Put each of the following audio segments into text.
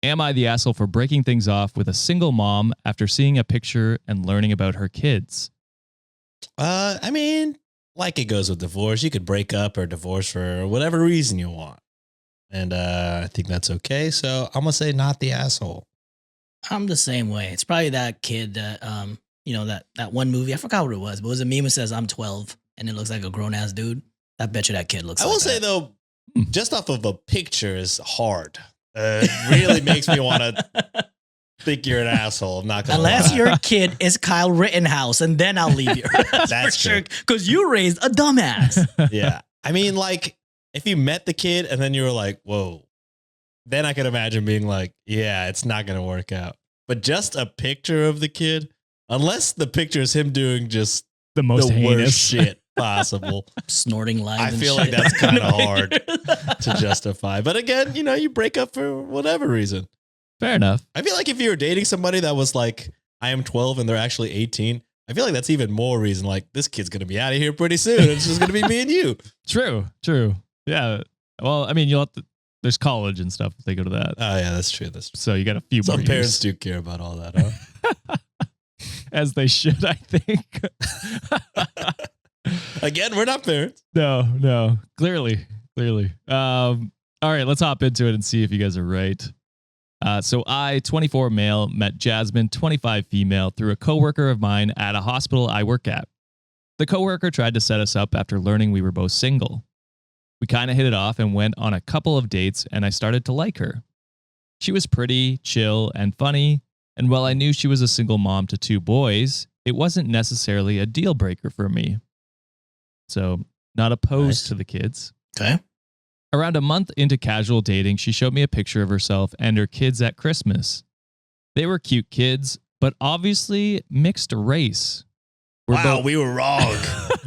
Am I the asshole for breaking things off with a single mom after seeing a picture and learning about her kids? I mean, like it goes with divorce. You could break up or divorce for whatever reason you want. And I think that's okay. So I'm going to say not the asshole. I'm the same way. It's probably that kid that, that one movie. I forgot what it was, but it was a meme that says I'm 12 and it looks like a grown ass dude. I bet you that kid looks I like will say, though, just off of a picture is hard. It really makes me want to think you're an asshole. I'm not going to Unless lie. your kid is Kyle Rittenhouse, and then I'll leave you. That's for sure. Because you raised a dumbass. Yeah. I mean, like, if you met the kid and then you were like, whoa, then I could imagine being like, yeah, it's not going to work out. But just a picture of the kid, unless the picture is him doing just The most the heinous worst shit possible, Snorting lines. I and feel shit. like that's kind of hard to justify. But again, you break up for whatever reason. Fair enough. I feel like if you were dating somebody that was like, I am 12 and they're actually 18, I feel like that's even more reason. Like, this kid's going to be out of here pretty soon. It's just going to be me and you. True. Yeah. Well, I mean, there's college and stuff if they go to that. Oh, yeah, that's true. That's true. So you got a few more Some years. parents do care about all that, huh? As they should, I think. Again, we're not parents. No. Clearly. All right, let's hop into it and see if you guys are right. So I, 24 male, met Jasmine, 25 female, through a coworker of mine at a hospital I work at. The coworker tried to set us up after learning we were both single. We kind of hit it off and went on a couple of dates, and I started to like her. She was pretty, chill, and funny, and while I knew she was a single mom to 2 boys, it wasn't necessarily a deal breaker for me. So, not opposed to the kids. Okay. Around a month into casual dating, she showed me a picture of herself and her kids at Christmas. They were cute kids, but obviously mixed race. We were wrong.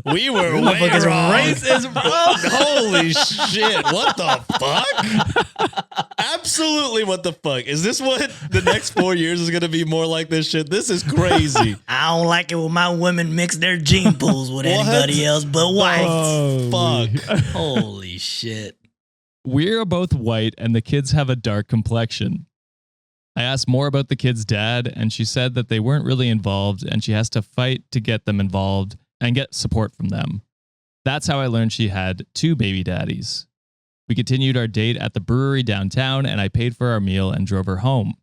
We were way Motherfuckers wrong. racist, bro. Holy shit. What the fuck? Absolutely what the fuck? Is this what the next 4 years is going to be more like this shit? This is crazy. I don't like it when my women mix their gene pools with What? anybody else but whites. Holy. Fuck. Holy shit. We're both white and the kids have a dark complexion. I asked more about the kids' dad, and she said that they weren't really involved and she has to fight to get them involved and get support from them. That's how I learned she had 2 baby daddies. We continued our date at the brewery downtown, and I paid for our meal and drove her home.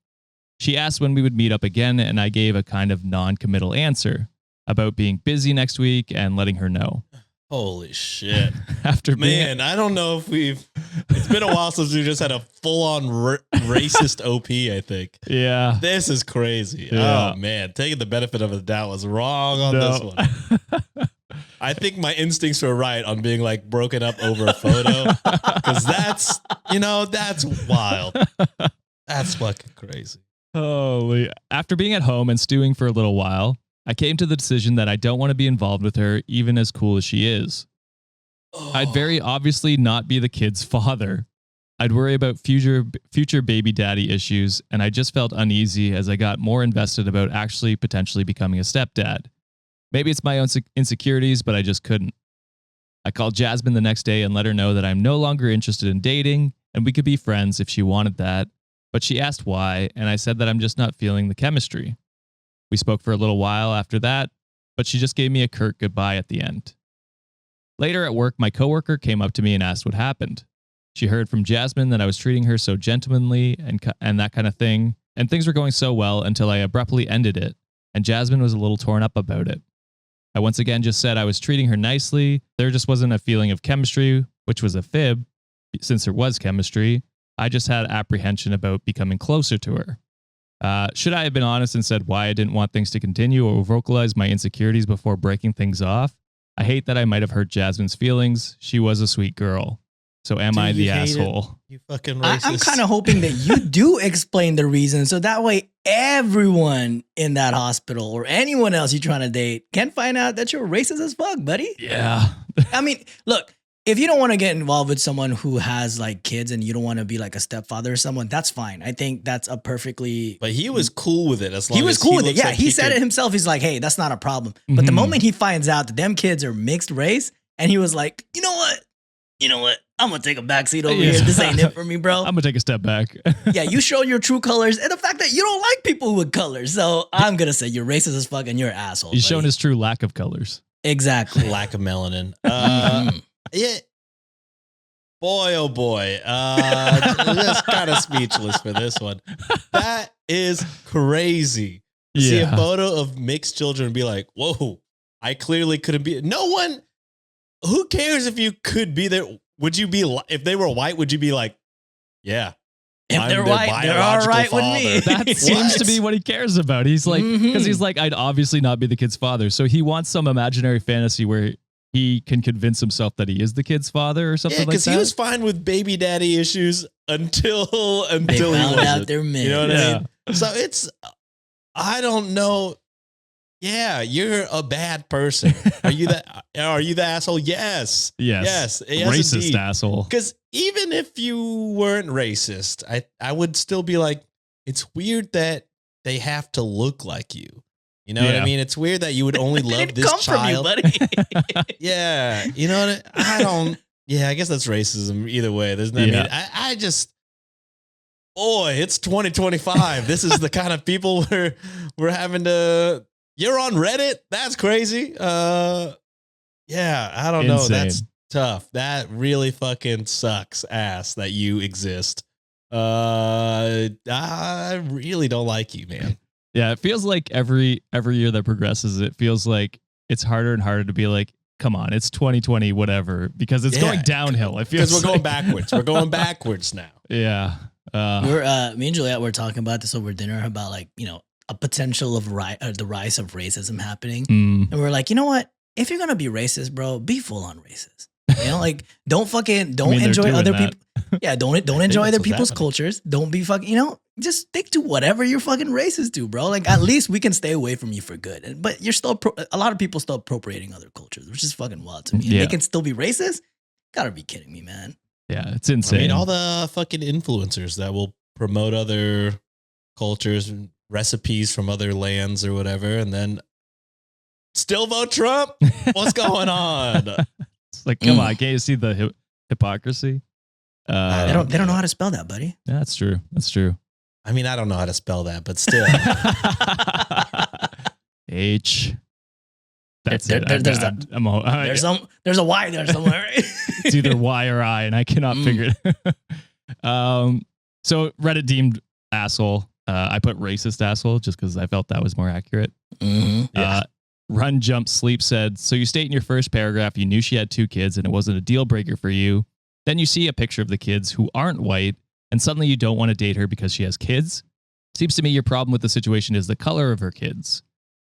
She asked when we would meet up again, and I gave a kind of non-committal answer about being busy next week and letting her know. Holy shit. After Man, I don't know if it's been a while since we just had a full-on racist OP, I think. Yeah. This is crazy. Yeah. Oh, man. Taking the benefit of the doubt was wrong on this one. I think my instincts were right on being like broken up over a photo. Because that's wild. That's fucking crazy. Holy. After being at home and stewing for a little while, I came to the decision that I don't want to be involved with her, even as cool as she is. I'd very obviously not be the kid's father. I'd worry about future baby daddy issues, and I just felt uneasy as I got more invested about actually potentially becoming a stepdad. Maybe it's my own insecurities, but I just couldn't. I called Jasmine the next day and let her know that I'm no longer interested in dating, and we could be friends if she wanted that, but she asked why, and I said that I'm just not feeling the chemistry. We spoke for a little while after that, but she just gave me a curt goodbye at the end. Later at work, my coworker came up to me and asked what happened. She heard from Jasmine that I was treating her so gentlemanly and that kind of thing, and things were going so well until I abruptly ended it, and Jasmine was a little torn up about it. I once again just said I was treating her nicely. There just wasn't a feeling of chemistry, which was a fib, since there was chemistry. I just had apprehension about becoming closer to her. Should I have been honest and said why I didn't want things to continue or vocalize my insecurities before breaking things off? I hate that I might have hurt Jasmine's feelings. She was a sweet girl. So am I the asshole? You fucking racist. I'm kind of hoping that you do explain the reason, so that way everyone in that hospital or anyone else you're trying to date can find out that you're racist as fuck, buddy. Yeah. I mean, look, if you don't want to get involved with someone who has like kids and you don't want to be like a stepfather or someone, that's fine. I think that's a perfectly... But he was cool with it as long as he was cool with it. looks Yeah, like he said could- it himself. He's like, hey, that's not a problem. But the moment he finds out that them kids are mixed race and he was like, you know what? you know what? I'm gonna take a backseat over Yeah. here. This ain't it for me, bro. I'm gonna take a step back. Yeah, you show your true colors and the fact that you don't like people with colors. So I'm gonna say you're racist as fuck and you're an asshole. He's buddy. shown his true lack of colors. Exactly. Lack of melanin. Mhm. Yeah. Boy, oh boy. Just kind of speechless for this one. That is crazy. To see a photo of mixed children and be like, whoa, I clearly couldn't be. No one, who cares if you could be there? Would you be, if they were white, would you be like, yeah. If I'm they're their white, they're all biological right with me. father. That seems to be what he cares about. He's like, because Mhm. he's like, I'd obviously not be the kid's father. So he wants some imaginary fantasy where he can convince himself that he is the kid's father or something Yeah, like because that. he was fine with baby daddy issues until They he found wasn't. out they're men. You know what Yeah. I mean? So it's, I don't know. Yeah, you're a bad person. Are you that? Are you the asshole? Yes. Yes. Yes. Racist asshole. Because even if you weren't racist, I would still be like, it's weird that they have to look like you. You know what I Yeah. mean? It's weird that you would only They love didn't this come child. from you, buddy. Yeah, you know what I don't. Yeah, I guess that's racism either way. There's no. I Yeah. mean, I just. Boy, it's 2025. This is the kind of people we're having to. You're on Reddit. That's crazy. Yeah, I don't know. Insane. That's tough. That really fucking sucks ass that you exist. I really don't like you, man. Yeah, it feels like every year that progresses, it feels like it's harder and harder to be like, come on, it's 2020, whatever, because it's Yeah, going downhill. It feels Because we're going like- backwards. We're going backwards now. Yeah. Me and Juliet were talking about this over dinner about like, you know, a potential of the rise of racism happening. mm, And we're like, you know what? If you're gonna be racist, bro, be full on racist. You know, like don't I mean, they're enjoy doing other that. people. Yeah, don't enjoy that's other what's people's happening. cultures. Don't be fucking, you know, just stick to whatever you're fucking racist to, bro. Like at least we can stay away from you for good. But you're still a lot of people still appropriating other cultures, which is fucking wild to me. And Yeah. they can still be racist. Gotta be kidding me, man. Yeah, it's I insane. mean, all the fucking influencers that will promote other cultures and recipes from other lands or whatever, and then still vote Trump. What's going on? It's like, come on, can't you see the hypocrisy? They don't know how to spell that, buddy. Yeah, that's true. That's true. I mean, I don't know how to spell that, but still. H. That's There- it. there's there's a Y there somewhere, right? It's either Y or I, and I cannot figure it. So Reddit deemed asshole. I put racist asshole just because I felt that was more accurate. Mhm. Yeah. Run, Jump, Sleep said, so you state in your first paragraph you knew she had 2 kids and it wasn't a deal breaker for you. Then you see a picture of the kids who aren't white and suddenly you don't want to date her because she has kids. Seems to me your problem with the situation is the color of her kids.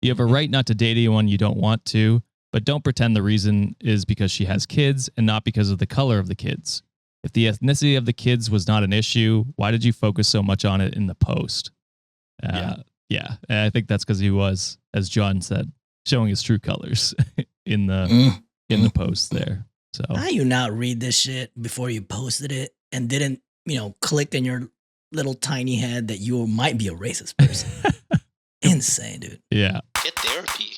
You have a right not to date anyone you don't want to, but don't pretend the reason is because she has kids and not because of the color of the kids. If the ethnicity of the kids was not an issue, why did you focus so much on it in the post? Yeah. And I think that's because he was, as John said, showing his true colors in the post there. So How you not read this shit before you posted it and didn't, you know, click in your little tiny head that you might be a racist person? Insane, dude. yeah. Get therapy.